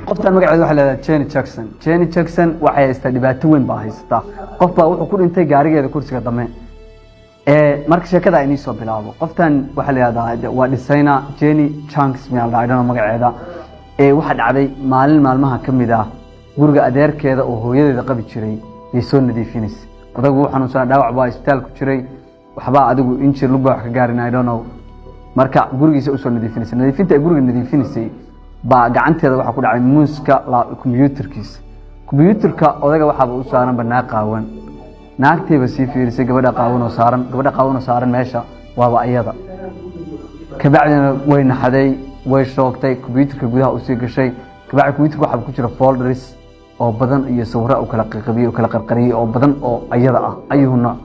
qoftan magaceedu waxa la yiraahdaa Jenny Jackson waxay haystaa dhibaato weyn baa haysata qof baa wuxuu ku dhintay gaarigeeda kursiga dambe marka sheekada ay soo bilaabo qoftan waxa la yiraahdaa waa designer Jenny Chunks meel dhaadana magaceeda waxa dhacday maalmaha kamid ah guriga adeerkeeda oo hooyadeeda qabi jiray ay soo nadiifinaysa odagu xanuunsan dhaawac baa isbitaal ku jiray waxba adigu injir lug baa ka gaarin I don't know marka gurigiisa u soo nadiifinaysa nadiifinta ay guriga nadiifinaysay baa gacanteeda waxa ku dhacay muuska la computerka odaga waxa uu saaran banaa qaawan naagteeba si fiirisay gabadha qaawan oo saaran meesha waaba ayada ka bacdina way naxaday way shoogtay computerka gudaha u sii gashay ka bacdi computerka waxa ku jira folders oo badan iyo sawirro oo kala qaybiyay oo kala qarqariyay oo badan oo ayada ah ayuuna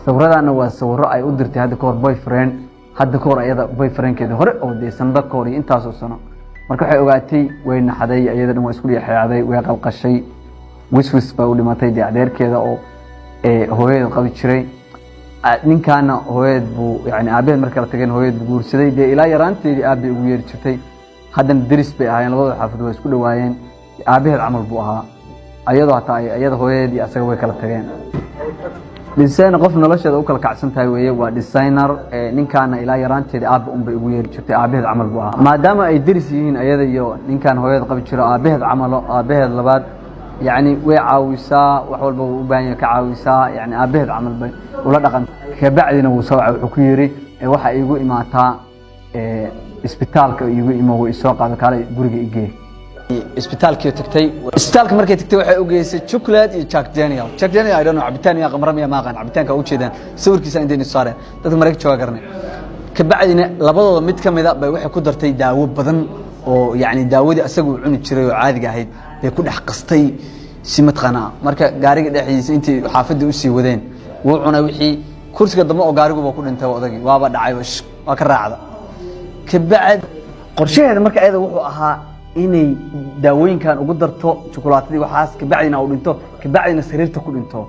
sawirradana waa sawirro ay u dirtay hadda koor boyfriend hadda koor ayada boyfriendkeeda hore oo deesanada koor intaas oo sano marka waxay ogaatay way naxaday ayada dhan waa isku dhixaaday way qalqashay wiswis baa u dhimatay adeerkeeda oo hooyada qabi jiray ninkaana hooyad buu yaani aabeed marka la tageen hooyad buu guursaday ilaa yaraanteedii aabe ugu yeeri jirtay hadan daris bay ahaayeen labada xaafad way isku dhawaayeen aabeed camal buu ahaa ayadoo hataa ayada hooyadii asaga way kala tageen designer qof nolosheeda u kala kacsan tahay weeye waa designer ninkaana ilaa yaraanteedii aabe bay ugu yeeri jirtay aabeed camal buu ahaa maadaama ay daris yihiin ayada iyo ninkan hooyada qabi jiro aabeed labaad يعني وعاوسا وحول وبان كعاوسا يعني أبهد عمل بي ولا دقن كبعدنا وسوع وحكيري waxa igu imaataa isbitaalka igu imo soo qaado kale guriga igee isbitaalkii tagtay isbitaalka markay tagtay waxay u geysay chocolate iyo Jack Daniel I don't know cabitaan ya qamar ma aqaan cabitaanka u jeedaan sawirkiisa indeen saareen dadka markay jooga garnay kabacdina labadooda mid kamida bay waxay ku dartay daawo badan oo yaani daawadii asagu cuni jiray oo caadiga ahayd bay ku dhax qastay si matqana marka gaariga dhaxiisa intii xaafadda u sii wadeen wuu cunay wixii kursiga dambe oo gaarigu ku dhintay odagii waaba dhacay waa ka raacda kabacd qorshaheeda marka ayada wuxuu ahaa inay daawooyinkan ugu darto chocolaatadii waxaas kabacdina uu dhinto kabacdina sariirta ku dhinto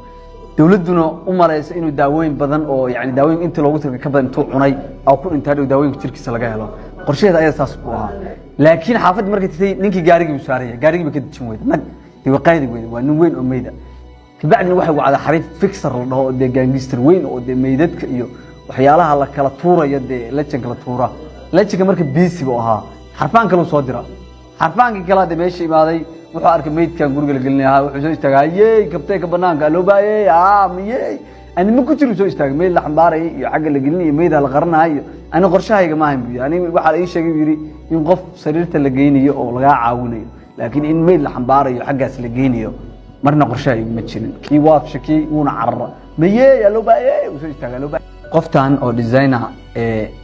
dawladuna u maraysa inuu daawooyin badan oo yaani daawooyin inta loogu tirka ka badan intuu cunay oo ku dhintay daawooyinka jirkiisa laga helo qorshaheeda ayada saas ku ahaa laakiin xaafadda markay tagtay ninkii gaarigii u saarayay gaarigii ka dejin weyday nag diiqaydi weyday waa nin weyn oo meeyda kabacdina waxa uu wacday xariif fixer la dhaho de gangster weyn oo de meydadka iyo waxyaalaha la kala tuurayo de lejanka la tuura lejanka marka busy buu ahaa xarfaan kale soo dira xarfaankii kale de meeshii imaaday wuxuu arkay meydkan guriga la gelinayaa wuxuu soo istaagay kabtay ka banaanka loo baayay miyay ani ma ku jiro soo istaagay meyd la xambaaray iyo xagga la gelinayo meeyda la qaranayo ani qorshahayga ma ahayn buu ani waxa la ii sheegay yiri in qof sariirta la geynayo oo laga caawinayo laakiin in meyd la xambaarayo xaggaas la geynayo marna qorshahayga ma jirin kii waaf shaki una carra miyay loo baayay soo istaagay loo baayay qoftan oo designer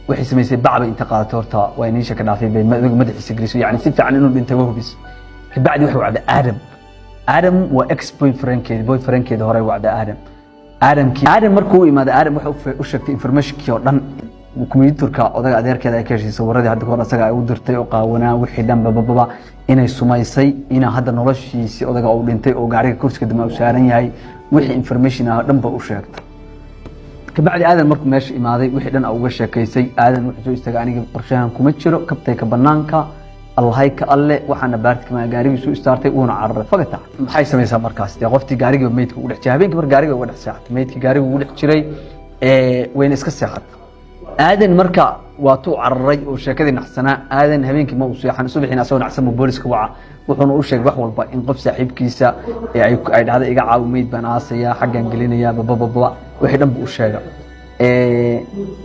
waxay sameysay bacba inta qaadato horta waa inay shaka dhaafay bay madaxiisa geliso yani si fiican inuu dhintay wahbis kabacdi wuxuu wacday Adam waa ex boyfriendkeeda hore wacday Adam markuu imaado Adam wuxuu u sheegtay information-kii oo dhan computerka odaga adeerkeeda ay ka heshay sawirradii hadda hore asaga ay u dirtay oo qaawanaa wixii dhanba inay sumaysay ina hadda noloshiisa odaga uu dhintay oo gaariga kursiga dama u saaran yahay wixii information ah dhanba u sheegtay kabacdi Adam markuu meesha imaaday wixii dhan uga sheekaysay Adam wuxuu soo istaagay aniga qorshahan kuma jiro kabtay ka banaanka allahayka alle waxaana baartay ma gaariga soo istaartay uuna carray fagata maxay sameeysaa markaas qoftii gaariga meydka u dhaxay habeenkii mar gaariga uga dhaxsaaxay meydkii gaariga ugu dhax jiray wayna iska seexatay Adam marka waa tuu carray oo sheekadii naxsanaa Adam habeenkii ma uu seexan subaxina asoo naxsan booliska waca wuxuuna u sheegay wax walba in qof saaxiibkiisa ay dhacday iga caaw meyd baan aasaya xaggan gelinaya wixii dhan buu u sheegay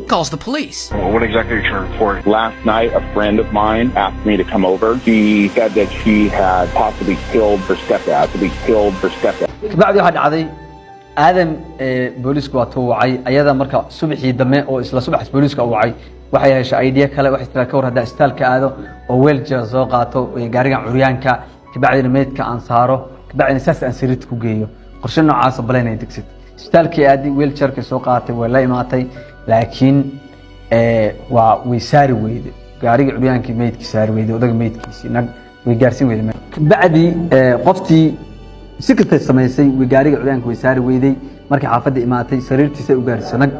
calls the police. Well, what exactly are you trying to report? Last night, a friend of mine asked me to come over. She said that she had possibly killed her stepdad. بعد واحد عادي آدم بوليسك واتوعي أيضا مركا صبحي دماء أو إسلا صبح بوليسك أوعي waxay heshay idea kale wax isla ka war hada istaalka aado oo wheelchair soo qaato gaariga curyaanka kabacdina meedka aan saaro kabacdina saas aan sariid ku geeyo qorshe noocaas oo baleen ay degsid istaalkii aadi wheelchairka soo qaatay waa la imaatay laakiin waa way saari weyday gaariga curyaanka meedki saari weyday odaga meedkiisi nag way gaarsin weyday kabacdi qoftii si kasta sameysay way gaariga curyaanka way saari weyday markii xaafadda imaatay sariirtiisa u gaarsanag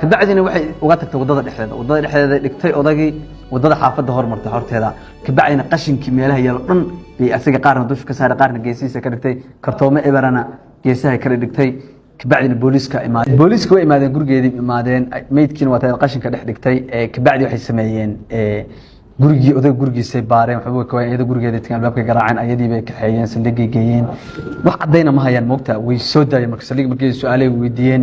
kabacdina waxay uga tagtay wadada dhexdeeda dhigtay odagii wadada xaafadda hormartay horteeda kabacdina qashinkii meelaha yaalo dhan bay asaga qaarna dusha ka saaray qaarna geesihiisa ka dhigtay kartoomo eberana geesaha kala dhigtay kabacdina booliska imaadeen booliska way imaadeen gurigeedii imaadeen meydkiina waa tahay qashinka dhex dhigtay kabacdi waxay sameeyeen gurigii oday gurigiisa baareen waxba ka waayeen gurigeedii taan albaabka garaaceen ayadii bay kaxeeyeen sandagii geeyeen wax cadayna ma hayaan moogta way soo daayeen markii saldhig markii su'aalay weydiiyeen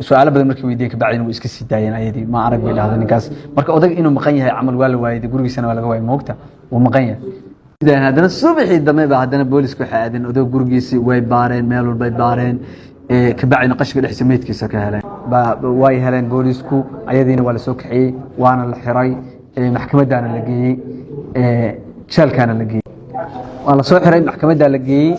su'aalo badan markii weydiiyeen kabacdina way iska sii daayeen ayadii ma arag bay dhahdeen ninkaas marka oday inuu maqan yahay amal waa la waayay gurigiisana waa laga waayay moogta wuu maqan yahay haddana subaxii dambe ba haddana booliska waxay aadeen oday gurigiisii way baareen meel walba ay baareen kabacdina qashinka dhex sameedkiisa ka heleen way heleen boolisku ayadiina waa la soo kaxeeyay waana la xiray maxkamadaana la geeyay jeelkaana la geeyay waa la soo xiray maxkamadda la geeyay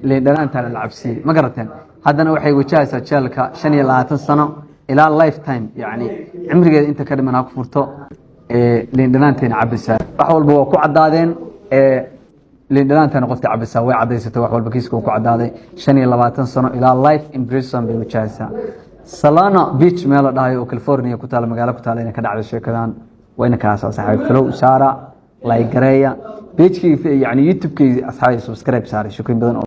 leendanaantana la cabsiyay ma garateen haddana waxay wajahaysaa jeelka 25 sano ilaa lifetime yani cimrigeeda inta ka dhiman ha ku furto leendanaanteena cabisaa wax walba waa ku cadaadeen leendanaantana qofta cabisaa way cadaysatay wax walba kiiska ku cadaaday 25 sano ilaa life in prison bay wajahaysaa Solana Beach meel la dhahayo oo California ku taal magaalo ku taal inay ka dhacdo sheekadan وين كاس أصحابي فلو سارة لايك قرية بيجي في يعني يوتيوب كي أصحابي سبسكرايب سارة شكرا بدن